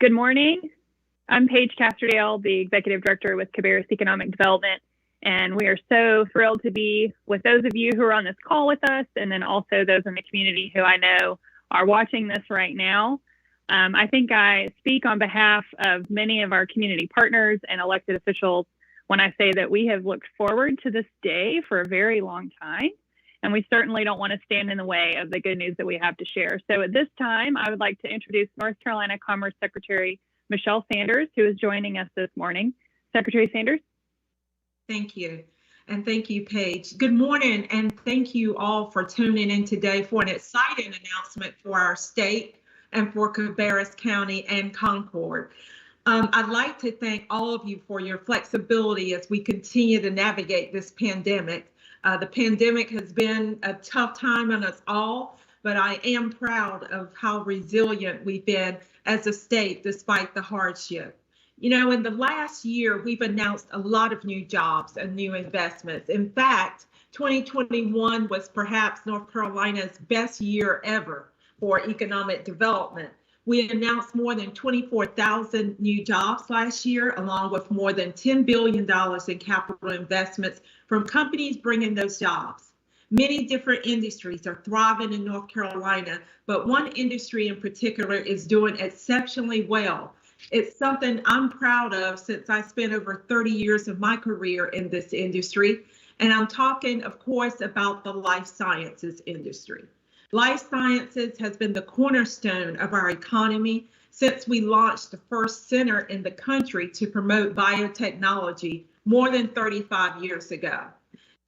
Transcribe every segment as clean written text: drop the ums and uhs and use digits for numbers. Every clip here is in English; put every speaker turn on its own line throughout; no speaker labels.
Good morning. I'm Paige CASTRODALE, the Executive Director with Cabarrus Economic Development, and we are so thrilled to be with those of you who are on this call with us, and then also those in the community who I know are watching this right now. I think I speak on behalf of many of our community partners and elected officials when I say that we have looked forward to this day for a very long time, and we certainly don't want to stand in the way of the good news that we have to share. So at this time, I would like to introduce North Carolina Commerce Secretary Michelle Sanders, who is joining us this morning. Secretary Sanders.
Thank you. And thank you, Paige. Good morning, and thank you all for tuning in today for an exciting announcement for our state and for Cabarrus County and Concord. I'd like to thank all of you for your flexibility as we continue to navigate this pandemic. The pandemic has been a tough time on us all, but I am proud of how resilient we've been as a state despite the hardship. You know, in the last year, we've announced a lot of new jobs and new investments. In fact, 2021 was perhaps North Carolina's best year ever for economic development. We announced more than 24,000 new jobs last year, along with more than $10 billion in capital investments from companies bringing those jobs. Many different industries are thriving in North Carolina, but one industry in particular is doing exceptionally well. It's something I'm proud of since I spent over 30 years of my career in this industry. And I'm talking, of course, about the life sciences industry. Life sciences has been the cornerstone of our economy since we launched the first center in the country to promote biotechnology more than 35 years ago.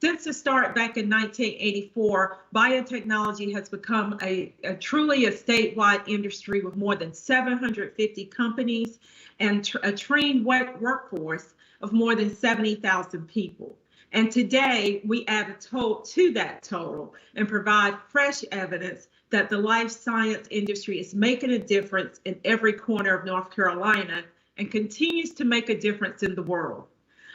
Since the start back in 1984, biotechnology has become a truly statewide industry with more than 750 companies and a trained workforce of more than 70,000 people. And today we add a total to that total and provide fresh evidence that the life science industry is making a difference in every corner of North Carolina and continues to make a difference in the world.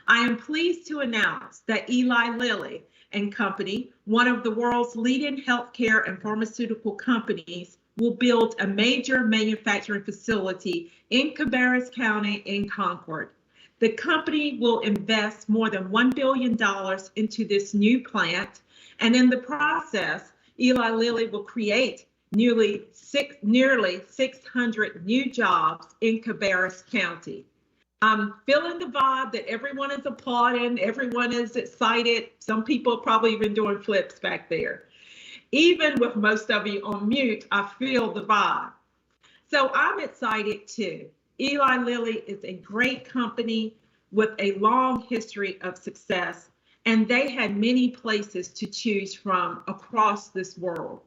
I am pleased to announce that Eli Lilly and Company, one of the world's leading healthcare and pharmaceutical companies, will build a major manufacturing facility in Cabarrus County in Concord. The company will invest more than $1 billion into this new plant, and in the process, Eli Lilly will create nearly 600 new jobs in Cabarrus County. I'm feeling the vibe that everyone is applauding, everyone is excited. Some people are probably even doing flips back there. Even with most of you on mute, I feel the vibe. So I'm excited too. Eli Lilly is a great company with a long history of success, and they had many places to choose from across this world.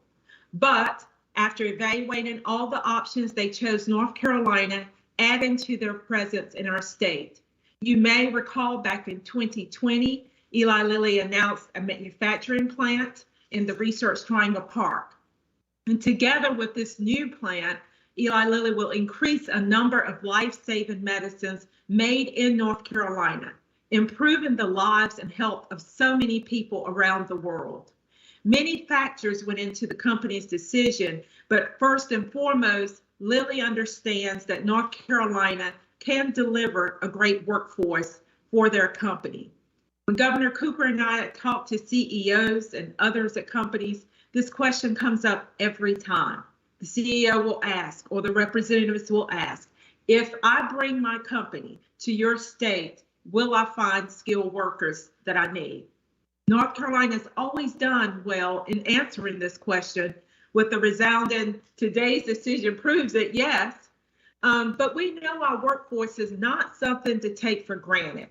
But after evaluating all the options, they chose North Carolina, adding to their presence in our state. You may recall back in 2020, Eli Lilly announced a manufacturing plant in the Research Triangle Park. And together with this new plant, Eli Lilly will increase a number of life-saving medicines made in North Carolina, improving the lives and health of so many people around the world. Many factors went into the company's decision, but first and foremost, Lilly understands that North Carolina can deliver a great workforce for their company. When Governor Cooper and I talk to CEOs and others at companies, this question comes up every time. The CEO will ask, or the representatives will ask, if I bring my company to your state, will I find skilled workers that I need? North Carolina's always done well in answering this question, with the resounding today's decision proves that yes, but we know our workforce is not something to take for granted.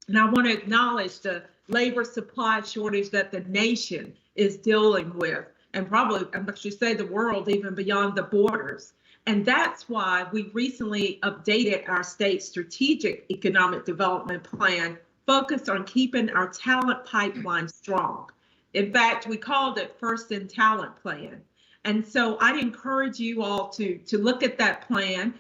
And I want to acknowledge the labor supply shortage that the nation is dealing with, and probably, I should say, the world, even beyond the borders. And that's why we recently updated our state's strategic economic development plan, focused on keeping our talent pipeline strong. In fact, we called it First in Talent Plan. And so I'd encourage you all to look at that plan.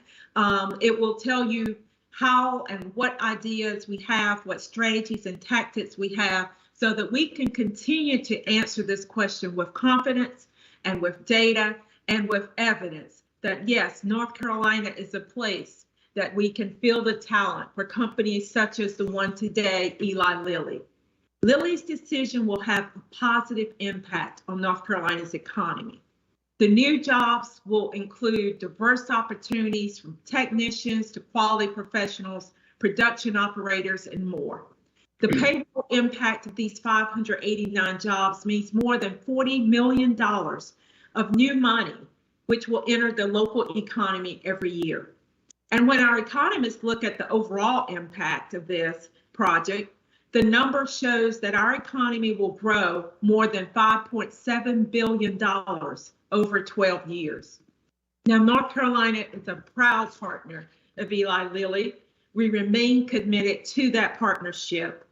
It will tell you how and what ideas we have, what strategies and tactics we have, so that we can continue to answer this question with confidence and with data and with evidence that yes, North Carolina is a place that we can feel the talent for companies such as the one today, Eli Lilly. Lilly's decision will have a positive impact on North Carolina's economy. The new jobs will include diverse opportunities from technicians to quality professionals, production operators, and more. The payroll impact of these 589 jobs means more than $40 million of new money, which will enter the local economy every year. And when our economists look at the overall impact of this project, the number shows that our economy will grow more than $5.7 billion over 12 years. Now, North Carolina is a proud partner of Eli Lilly. We remain committed to that partnership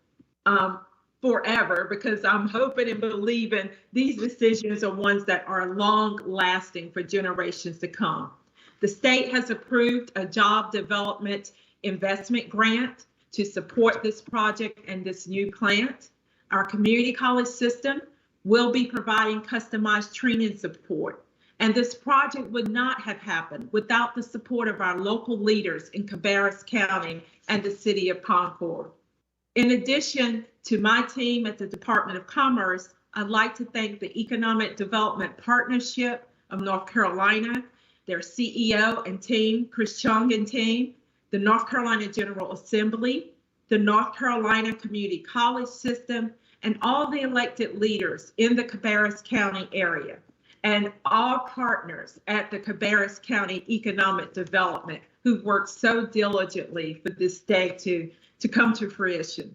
forever, because I'm hoping and believing these decisions are ones that are long lasting for generations to come. The state has approved a job development investment grant to support this project and this new plant. Our community college system will be providing customized training support. And this project would not have happened without the support of our local leaders in Cabarrus County and the city of Concord. In addition to my team at the Department of Commerce, I'd like to thank the Economic Development Partnership of North Carolina, their CEO and team, Chris Chung and team, the North Carolina General Assembly, the North Carolina Community College System, and all the elected leaders in the Cabarrus County area, and all partners at the Cabarrus County Economic Development who've worked so diligently for this day to come to fruition.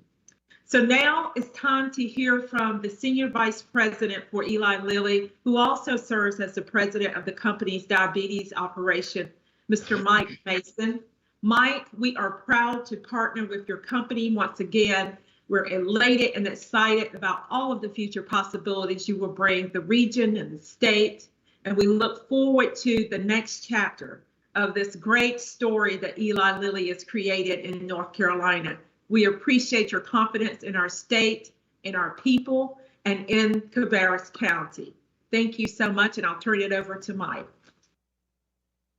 So now it's time to hear from the Senior Vice President for Eli Lilly, who also serves as the president of the company's diabetes operation, Mr. Mike Mason. Mike, we are proud to partner with your company once again. We're elated and excited about all of the future possibilities you will bring the region and the state. And we look forward to the next chapter of this great story that Eli Lilly has created in North Carolina. We appreciate your confidence in our state, in our people, and in Cabarrus County. Thank you so much, and I'll turn it over to Mike.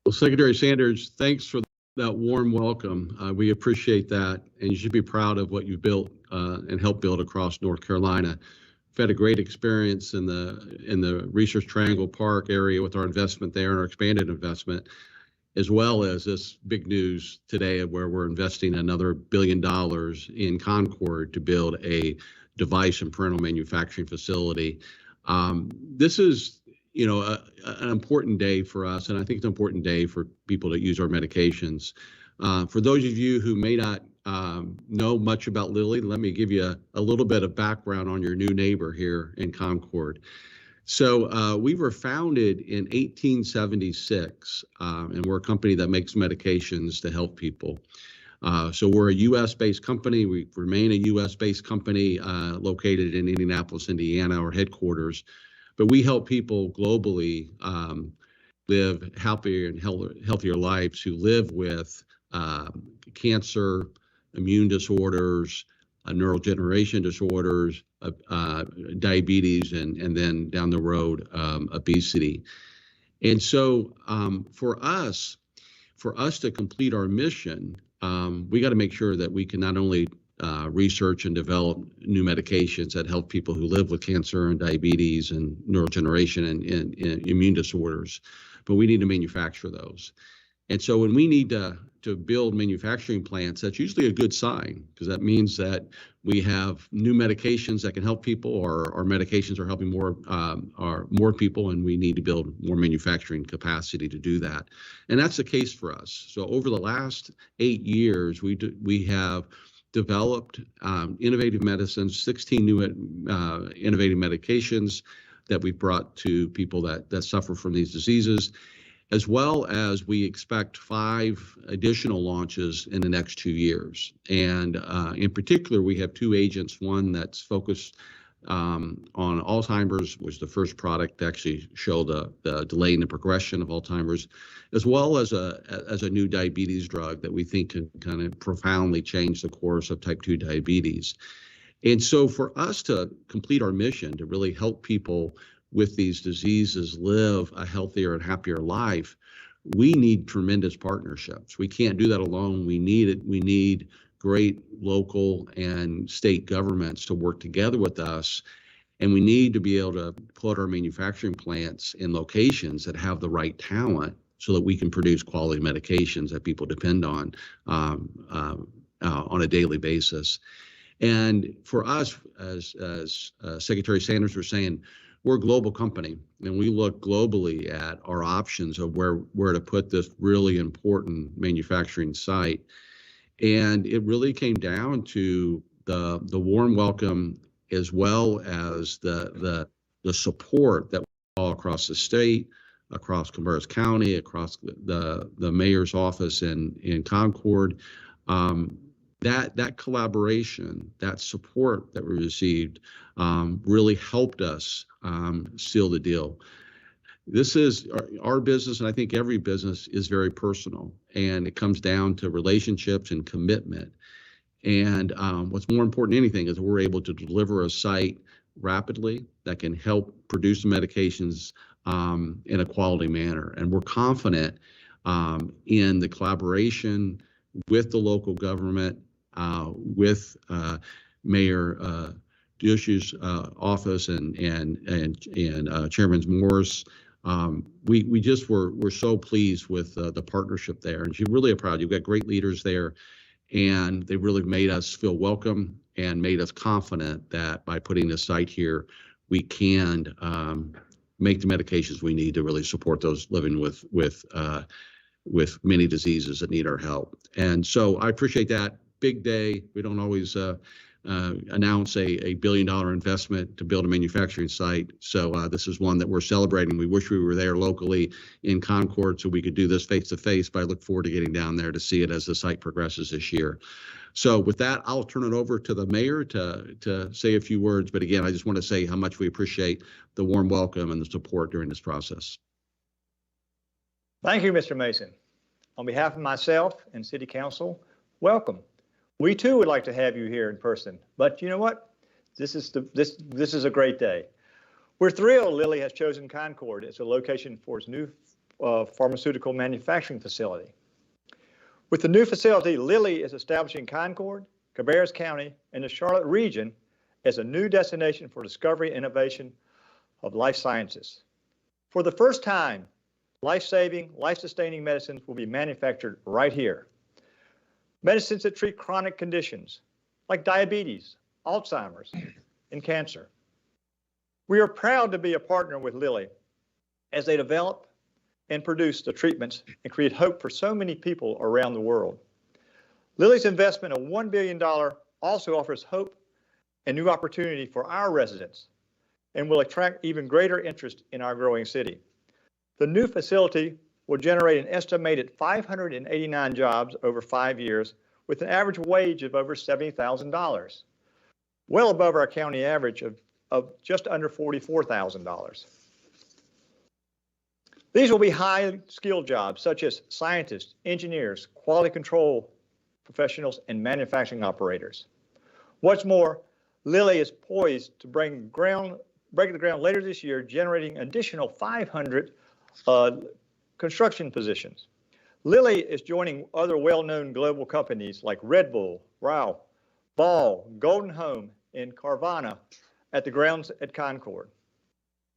Well, Secretary Sanders, thanks for that warm welcome. We appreciate that, and you should be proud of what you built and helped build across North Carolina. We've had a great experience in the Research Triangle Park area with our investment there and our expanded investment, as well as this big news today where we're investing another $1 billion in Concord to build a device and parental manufacturing facility. This is, an important day for us, and I think it's an important day for people that use our medications. For those of you who may not know much about Lilly, let me give you a little bit of background on your new neighbor here in Concord. So we were founded in 1876, and we're a company that makes medications to help people. So we're a U.S.-based company. We remain a U.S.-based company located in Indianapolis, Indiana, our headquarters. But we help people globally live happier and healthier lives who live with cancer, immune disorders, neurodegeneration disorders, diabetes, and then down the road, obesity. And so for us to complete our mission, we got to make sure that we can not only research and develop new medications that help people who live with cancer and diabetes and neurodegeneration and immune disorders, but we need to manufacture those. And so when we need to build manufacturing plants, that's usually a good sign, because that means that we have new medications that can help people, or our medications are helping more people, and we need to build more manufacturing capacity to do that. And that's the case for us. So over the last 8 years, we have developed innovative medicines, 16 new innovative medications that we brought to people that suffer from these diseases, as well as we expect 5 additional launches in the next 2 years. And in particular, we have 2 agents, one that's focused on Alzheimer's, was the first product to actually show the delay in the progression of Alzheimer's, as well as a new diabetes drug that we think can kind of profoundly change the course of type 2 diabetes. And so for us to complete our mission to really help people with these diseases live a healthier and happier life, we need tremendous partnerships. We can't do that alone. We need it. We need great local and state governments to work together with us. And we need to be able to put our manufacturing plants in locations that have the right talent so that we can produce quality medications that people depend on a daily basis. And for us, as Secretary Sanders was saying, we're a global company, and we look globally at our options of where to put this really important manufacturing site. And it really came down to the warm welcome, as well as the support that all across the state, across Cabarrus County, across the mayor's office in Concord. That collaboration, that support that we received really helped us seal the deal. This is our business, and I think every business is very personal, and it comes down to relationships and commitment. And what's more important than anything is that we're able to deliver a site rapidly that can help produce the medications in a quality manner. And we're confident in the collaboration with the local government, with Mayor DUSCH's office and Chairman Morris. We just were so pleased with the partnership there, and you really are proud. You've got great leaders there, and they really made us feel welcome and made us confident that by putting this site here, we can make the medications we need to really support those living with many diseases that need our help. And so I appreciate that. Big day. We don't always announce a $1 billion investment to build a manufacturing site. So this is one that we're celebrating. We wish we were there locally in Concord so we could do this face to face, but I look forward to getting down there to see it as the site progresses this year. So with that, I'll turn it over to the mayor to say a few words. But again, I just want to say how much we appreciate the warm welcome and the support during this process.
Thank you, Mr. Mason. On behalf of myself and City Council, welcome. We too would like to have you here in person, but you know what? This is a great day. We're thrilled Lilly has chosen Concord as a location for its new pharmaceutical manufacturing facility. With the new facility, Lilly is establishing Concord, Cabarrus County, and the Charlotte region as a new destination for discovery and innovation of life sciences. For the first time, life-saving, life-sustaining medicines will be manufactured right here. Medicines that treat chronic conditions like diabetes, Alzheimer's, and cancer. We are proud to be a partner with Lilly as they develop and produce the treatments and create hope for so many people around the world. Lilly's investment of $1 billion also offers hope and new opportunity for our residents and will attract even greater interest in our growing city. The new facility will generate an estimated 589 jobs over 5 years with an average wage of over $70,000, well above our county average of just under $44,000. These will be high-skilled jobs such as scientists, engineers, quality control professionals, and manufacturing operators. What's more, Lilly is poised to break the ground later this year, generating additional 500 construction positions. Lilly is joining other well-known global companies like Red Bull, Rao, Ball, Golden Home, and Carvana at the grounds at Concord.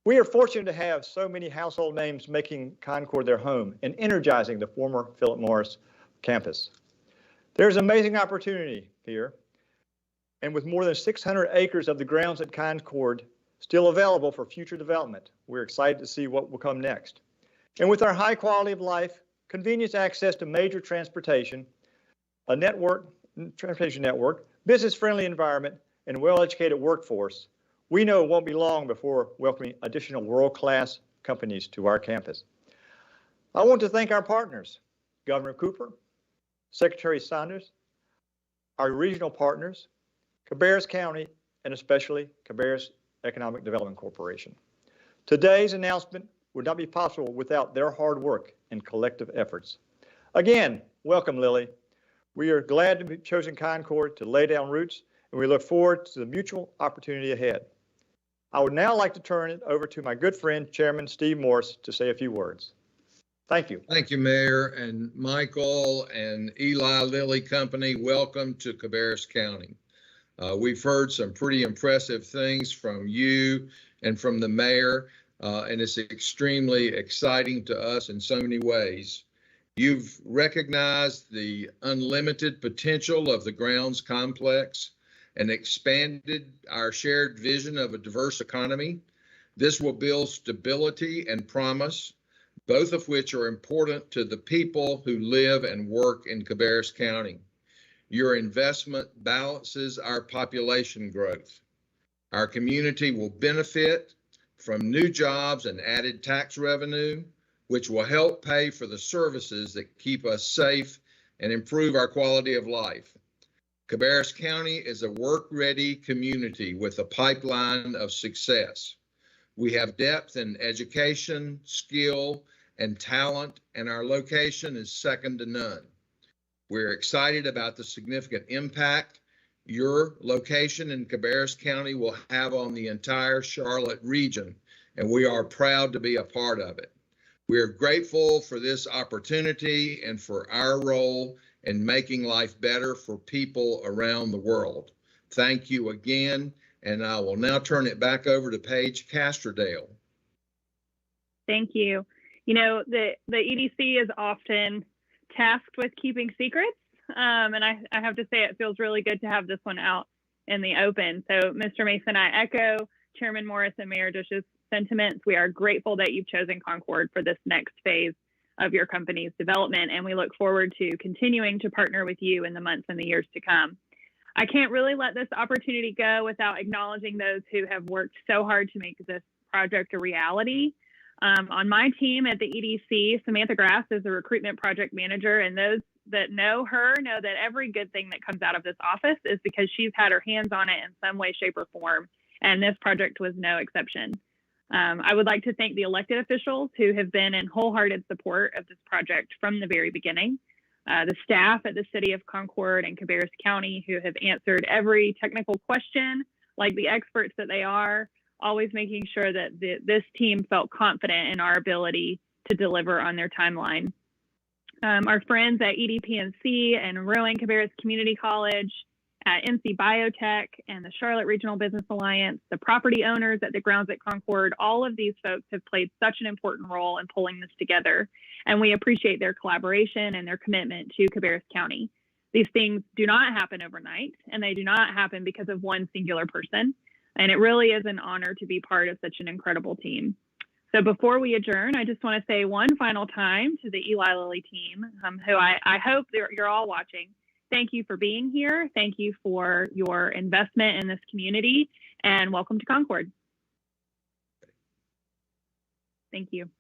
We are fortunate to have so many household names making Concord their home and energizing the former Philip Morris campus. There's amazing opportunity here, and with more than 600 acres of the grounds at Concord still available for future development, we're excited to see what will come next. And with our high quality of life, convenience access to major transportation, transportation network, business-friendly environment, and well-educated workforce, we know it won't be long before welcoming additional world-class companies to our campus. I want to thank our partners, Governor Cooper, Secretary Sanders, our regional partners, Cabarrus County, and especially Cabarrus Economic Development Corporation. Today's announcement would not be possible without their hard work and collective efforts. Again, welcome, Lilly. We are glad to be chosen Concord to lay down roots, and we look forward to the mutual opportunity ahead. I would now like to turn it over to my good friend, Chairman Steve Morris, to say a few words. Thank you.
Thank you, Mayor, and Michael and Eli Lilly Company. Welcome to Cabarrus County. We've heard some pretty impressive things from you and from the mayor, and it's extremely exciting to us in so many ways. You've recognized the unlimited potential of the grounds complex and expanded our shared vision of a diverse economy. This will build stability and promise, both of which are important to the people who live and work in Cabarrus County. Your investment balances our population growth. Our community will benefit from new jobs and added tax revenue, which will help pay for the services that keep us safe and improve our quality of life. Cabarrus County is a work-ready community with a pipeline of success. We have depth in education, skill, and talent, and our location is second to none. We're excited about the significant impact your location in Cabarrus County will have on the entire Charlotte region, and we are proud to be a part of it. We are grateful for this opportunity and for our role in making life better for people around the world. Thank you again, and I will now turn it back over to Paige Castrodale.
Thank you. You know, the EDC is often tasked with keeping secrets, and I have to say it feels really good to have this one out in the open. So, Mr. Mason, I echo Chairman Morris and Mayor DUSCH's sentiments. We are grateful that you've chosen Concord for this next phase of your company's development, and we look forward to continuing to partner with you in the months and the years to come. I can't really let this opportunity go without acknowledging those who have worked so hard to make this project a reality. On my team at the EDC, Samantha Grass is the recruitment project manager, and those that know her know that every good thing that comes out of this office is because she's had her hands on it in some way, shape, or form, and this project was no exception. I would like to thank the elected officials who have been in wholehearted support of this project from the very beginning, the staff at the City of Concord and Cabarrus County who have answered every technical question like the experts that they are, always making sure that this team felt confident in our ability to deliver on their timeline. Our friends at EDPNC and Rowan Cabarrus Community College, at NC Biotech and the Charlotte Regional Business Alliance, the property owners at the grounds at Concord, all of these folks have played such an important role in pulling this together, and we appreciate their collaboration and their commitment to Cabarrus County. These things do not happen overnight, and they do not happen because of one singular person. And it really is an honor to be part of such an incredible team. So before we adjourn, I just want to say one final time to the Eli Lilly team, who I hope you're all watching. Thank you for being here. Thank you for your investment in this community, and welcome to Concord. Thank you.